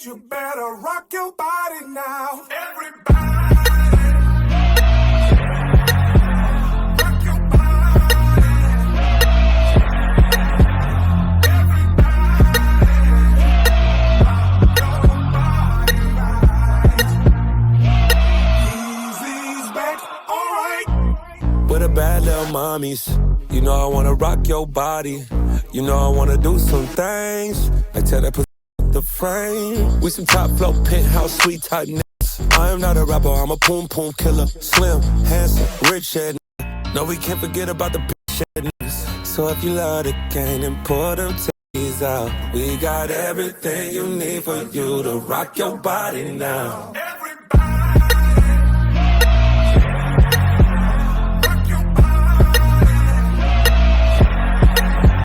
You better rock your body now. Everybody. Rock your body. Easy's back, alright. With a bad little mommies. You know I wanna rock your body. You know I wanna do some things. I tell that pussy the frame. We some top flow penthouse sweet type niggas. I am not a rapper, I'm a poom poom killer. Slim, handsome, rich head nigga. No, we can't forget about the bitch head niggas. So if you love the game, then pour them titties out. We got everything you need for you to rock your body now.